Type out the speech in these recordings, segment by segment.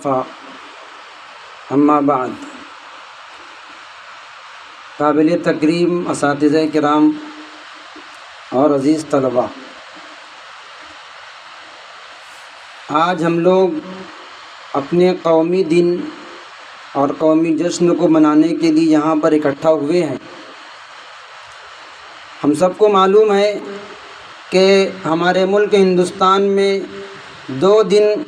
وکفى اما بعد۔ قابل تکریم اساتذہ کرام اور عزیز طلباء، آج ہم لوگ اپنے قومی دن اور قومی جشن کو منانے کے لیے یہاں پر اکٹھا ہوئے ہیں۔ ہم سب کو معلوم ہے کہ ہمارے ملک ہندوستان میں 2 دن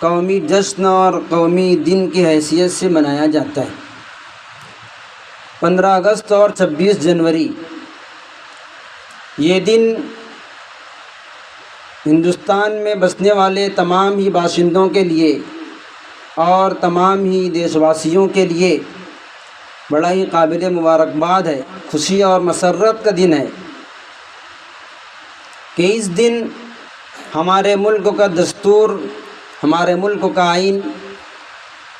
قومی جشن اور قومی دن کی حیثیت سے منایا جاتا ہے، 15 اگست اور 26 جنوری۔ یہ دن ہندوستان میں بسنے والے تمام ہی باشندوں کے لیے اور تمام ہی دیش واسیوں کے لیے بڑا ہی قابل مبارکباد ہے، خوشی اور مسرت کا دن ہے کہ اس دن ہمارے ملک کا دستور، ہمارے ملک کا آئین،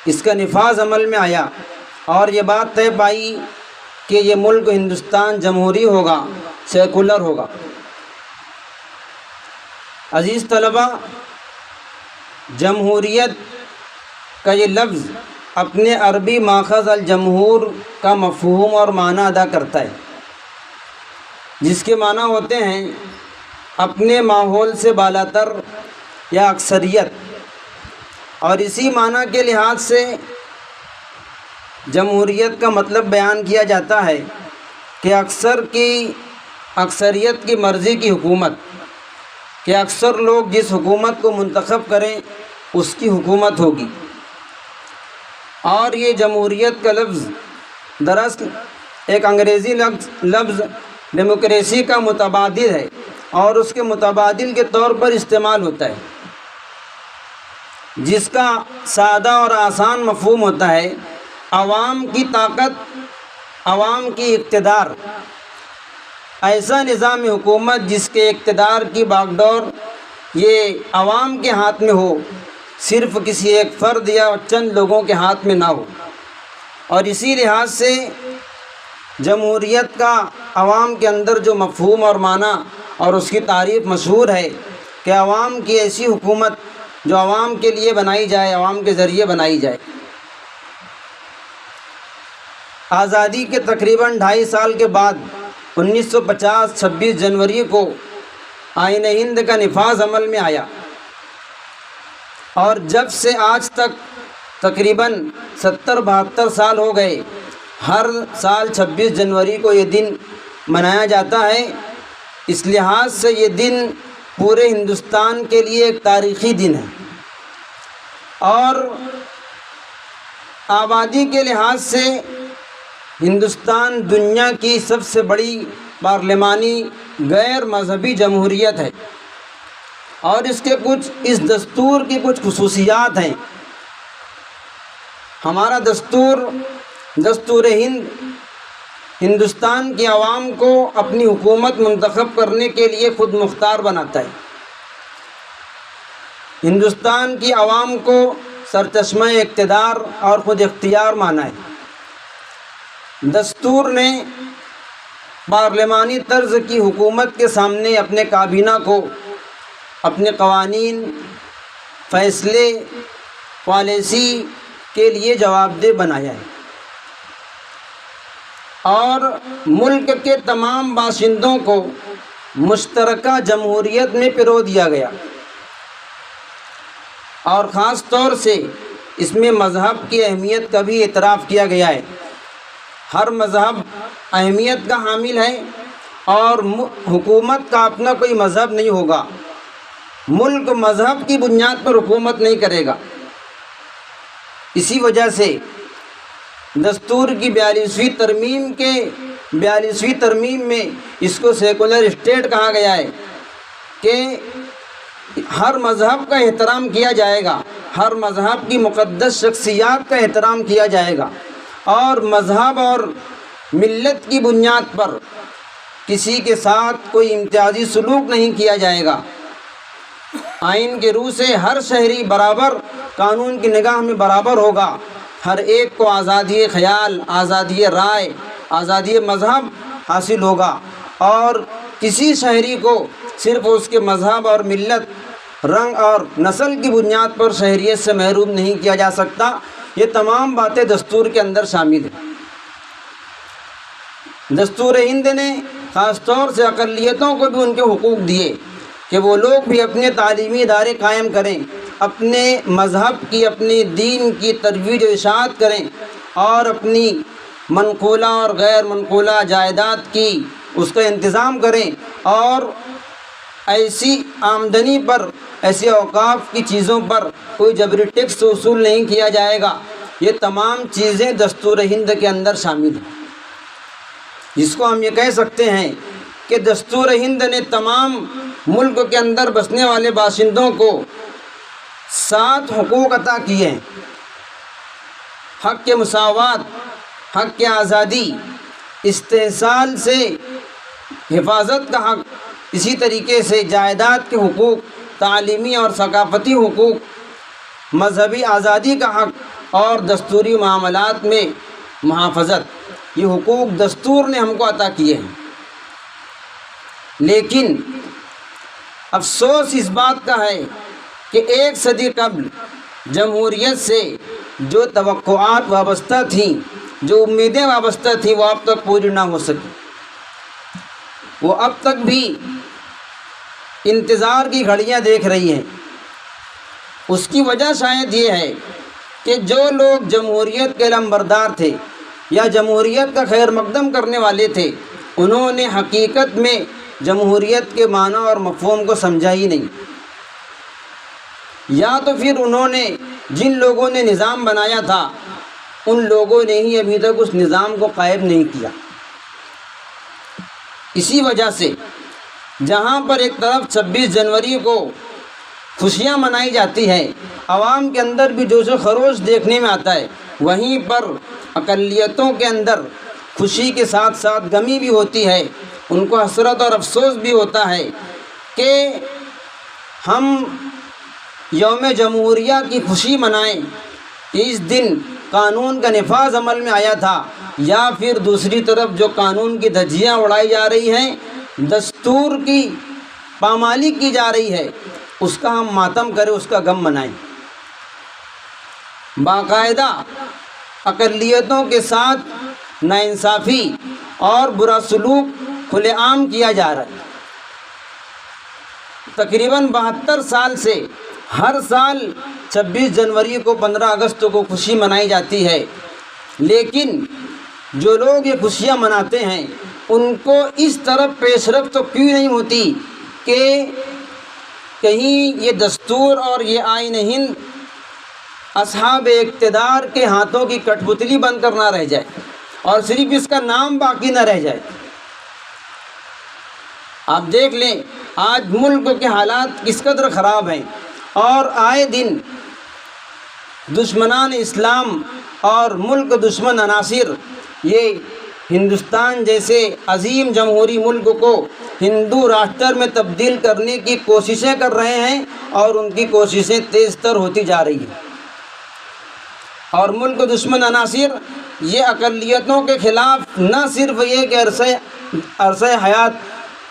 اس کا نفاذ عمل میں آیا اور یہ بات طے پائی کہ یہ ملک ہندوستان جمہوری ہوگا، سیکولر ہوگا۔ عزیز طلباء، جمہوریت کا یہ لفظ اپنے عربی ماخذ الجمہور کا مفہوم اور معنی ادا کرتا ہے، جس کے معنی ہوتے ہیں اپنے ماحول سے بالاتر یا اکثریت، اور اسی معنی کے لحاظ سے جمہوریت کا مطلب بیان کیا جاتا ہے کہ اکثریت کی مرضی کی حکومت، کہ اکثر لوگ جس حکومت کو منتخب کریں اس کی حکومت ہوگی۔ اور یہ جمہوریت کا لفظ دراصل ایک انگریزی لفظ ڈیموکریسی کا متبادل ہے اور اس کے متبادل کے طور پر استعمال ہوتا ہے، جس کا سادہ اور آسان مفہوم ہوتا ہے عوام کی طاقت، عوام کی اقتدار، ایسا نظام حکومت جس کے اقتدار کی باغڈور یہ عوام کے ہاتھ میں ہو، صرف کسی ایک فرد یا چند لوگوں کے ہاتھ میں نہ ہو۔ اور اسی لحاظ سے جمہوریت کا عوام کے اندر جو مفہوم اور معنی اور اس کی تعریف مشہور ہے کہ عوام کی ایسی حکومت جو عوام کے لیے بنائی جائے، عوام کے ذریعے بنائی جائے۔ آزادی کے تقریباً 2.5 سال کے بعد 1950 26 جنوری کو آئین ہند کا نفاذ عمل میں آیا، اور جب سے آج تک تقریباً 70-72 سال ہو گئے، ہر سال 26 جنوری کو یہ دن منایا جاتا ہے۔ اس لحاظ سے یہ دن پورے ہندوستان کے لیے ایک تاریخی دن ہے، اور آبادی کے لحاظ سے ہندوستان دنیا کی سب سے بڑی پارلیمانی غیر مذہبی جمہوریت ہے، اور اس دستور کی کچھ خصوصیات ہیں۔ ہمارا دستور ہند ہندوستان کی عوام کو اپنی حکومت منتخب کرنے کے لیے خود مختار بناتا ہے، ہندوستان کی عوام کو سرچشمہ اقتدار اور خود اختیار مانا ہے۔ دستور نے پارلیمانی طرز کی حکومت کے سامنے اپنے کابینہ کو اپنے قوانین، فیصلے، پالیسی کے لیے جواب دہ بنایا ہے، اور ملک کے تمام باشندوں کو مشترکہ جمہوریت میں پرو دیا گیا، اور خاص طور سے اس میں مذہب کی اہمیت کا بھی اعتراف کیا گیا ہے۔ ہر مذہب اہمیت کا حامل ہے، اور حکومت کا اپنا کوئی مذہب نہیں ہوگا، ملک مذہب کی بنیاد پر حکومت نہیں کرے گا۔ اسی وجہ سے دستور کی 42ویں ترمیم میں اس کو سیکولر اسٹیٹ کہا گیا ہے کہ ہر مذہب کا احترام کیا جائے گا، ہر مذہب کی مقدس شخصیات کا احترام کیا جائے گا، اور مذہب اور ملت کی بنیاد پر کسی کے ساتھ کوئی امتیازی سلوک نہیں کیا جائے گا۔ آئین کے روح سے ہر شہری برابر قانون کی نگاہ میں برابر ہوگا، ہر ایک کو آزادی خیال، آزادی رائے، آزادی مذہب حاصل ہوگا، اور کسی شہری کو صرف اس کے مذہب اور ملت، رنگ اور نسل کی بنیاد پر شہریت سے محروم نہیں کیا جا سکتا۔ یہ تمام باتیں دستور کے اندر شامل ہیں۔ دستور ہند نے خاص طور سے اقلیتوں کو بھی ان کے حقوق دیے کہ وہ لوگ بھی اپنے تعلیمی ادارے قائم کریں، اپنے مذہب کی، اپنی دین کی ترویج و اشاعت کریں، اور اپنی منقولہ اور غیر منقولہ جائیداد کی اس کا انتظام کریں، اور ایسی آمدنی پر، ایسے اوقاف کی چیزوں پر کوئی جبری ٹیکس وصول نہیں کیا جائے گا۔ یہ تمام چیزیں دستور ہند کے اندر شامل ہیں، جس کو ہم یہ کہہ سکتے ہیں کہ دستور ہند نے تمام ملک کے اندر بسنے والے باشندوں کو 7 حقوق عطا کیے ہیں۔ حق کے مساوات، حق کے آزادی، استحصال سے حفاظت کا حق، اسی طریقے سے جائیداد کے حقوق، تعلیمی اور ثقافتی حقوق، مذہبی آزادی کا حق اور دستوری معاملات میں محافظت۔ یہ حقوق دستور نے ہم کو عطا کیے ہیں۔ لیکن افسوس اس بات کا ہے کہ 1 صدی قبل جمہوریت سے جو توقعات وابستہ تھیں، جو امیدیں وابستہ تھیں، وہ اب تک پوری نہ ہو سکی۔ وہ اب تک بھی انتظار کی گھڑیاں دیکھ رہی ہیں۔ اس کی وجہ شاید یہ ہے کہ جو لوگ جمہوریت کے علمبردار تھے یا جمہوریت کا خیر مقدم کرنے والے تھے، انہوں نے حقیقت میں جمہوریت کے معنی اور مفہوم کو سمجھا ہی نہیں، یا تو پھر انہوں نے جن لوگوں نے نظام بنایا تھا ان لوگوں نے ہی ابھی تک اس نظام کو قائم نہیں کیا۔ اسی وجہ سے جہاں پر ایک طرف 26 جنوری کو خوشیاں منائی جاتی ہیں، عوام کے اندر بھی جوش و خروش دیکھنے میں آتا ہے، وہیں پر اقلیتوں کے اندر خوشی کے ساتھ ساتھ غمی بھی ہوتی ہے، ان کو حسرت اور افسوس بھی ہوتا ہے کہ ہم یوم جمہوریہ کی خوشی منائیں کہ اس دن قانون کا نفاذ عمل میں آیا تھا، یا پھر دوسری طرف جو قانون کی دھجیاں اڑائی جا رہی ہیں، دستور کی پامالی کی جا رہی ہے، اس کا ہم ماتم کریں، اس کا غم منائیں۔ باقاعدہ اقلیتوں کے ساتھ ناانصافی اور برا سلوک کھلے عام کیا جا رہا ہے۔ تقریباً 72 سال سے ہر سال 26 جنوری کو، 15 اگست کو خوشی منائی جاتی ہے، لیکن جو لوگ یہ خوشیاں مناتے ہیں ان کو اس طرف پیش رفت تو کیوں نہیں ہوتی کہ کہیں یہ دستور اور یہ آئین ہند اصحاب اقتدار کے ہاتھوں کی کٹ پتلی بن کر نہ رہ جائے اور صرف اس کا نام باقی نہ رہ جائے۔ آپ دیکھ لیں آج ملک کے حالات کس قدر خراب ہیں، اور آئے دن دشمنان اسلام اور ملک دشمن عناصر یہ ہندوستان جیسے عظیم جمہوری ملک کو ہندو راشٹر میں تبدیل کرنے کی کوششیں کر رہے ہیں، اور ان کی کوششیں تیز تر ہوتی جا رہی ہیں۔ اور ملک دشمن عناصر یہ اقلیتوں کے خلاف نہ صرف یہ کہ عرصہ حیات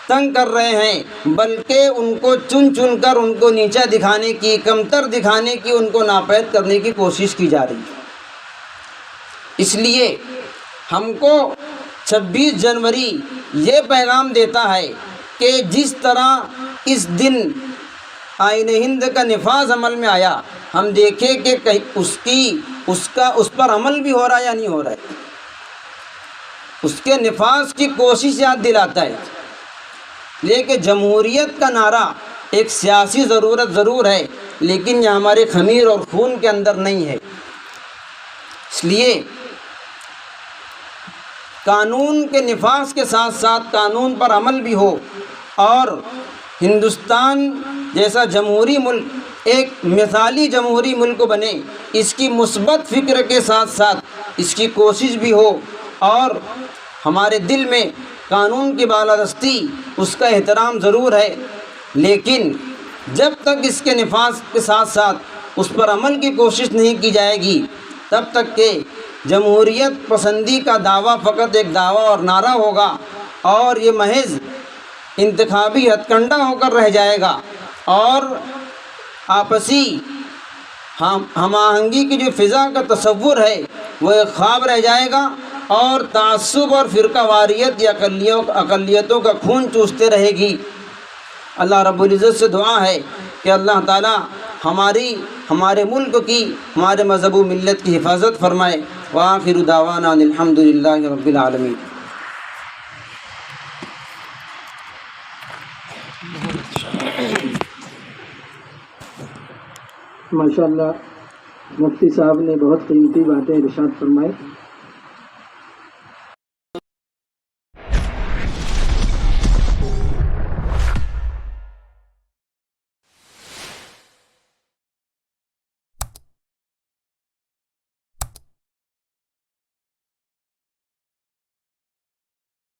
تنگ کر رہے ہیں، بلکہ ان کو چن چن کر ان کو نیچا دکھانے کی، کمتر دکھانے کی، ان کو ناپید کرنے کی کوشش کی جا رہی ہے۔ اس لیے ہم کو 26 جنوری یہ پیغام دیتا ہے کہ جس طرح اس دن آئین ہند کا نفاذ عمل میں آیا، ہم دیکھیں کہ اس پر عمل بھی ہو رہا ہے یا نہیں ہو رہا ہے، اس کے نفاذ کی کوشش یاد دلاتا ہے۔ لیکن جمہوریت کا نعرہ ایک سیاسی ضرورت ضرور ہے، لیکن یہ ہمارے خمیر اور خون کے اندر نہیں ہے۔ اس لیے قانون کے نفاذ کے ساتھ ساتھ قانون پر عمل بھی ہو، اور ہندوستان جیسا جمہوری ملک ایک مثالی جمہوری ملک بنے، اس کی مثبت فکر کے ساتھ ساتھ اس کی کوشش بھی ہو، اور ہمارے دل میں قانون کی بالادستی، اس کا احترام ضرور ہے، لیکن جب تک اس کے نفاذ کے ساتھ ساتھ اس پر عمل کی کوشش نہیں کی جائے گی، تب تک کہ جمہوریت پسندی کا دعویٰ فقط ایک دعویٰ اور نعرہ ہوگا، اور یہ محض انتخابی ہتھ کنڈا ہو کر رہ جائے گا، اور آپسی ہم آہنگی کی جو فضا کا تصور ہے وہ ایک خواب رہ جائے گا، اور تعصب اور فرقہ واریت یا اقلیتوں کا خون چوستے رہے گی۔ اللہ رب العزت سے دعا ہے کہ اللہ تعالی ہمارے ملک کی، ہمارے مذہب و ملت کی حفاظت فرمائے۔ وآخر دعوانا ان الحمد للہ رب العالمین۔ ماشاء اللہ، مفتی صاحب نے بہت قیمتی باتیں ارشاد فرمائی۔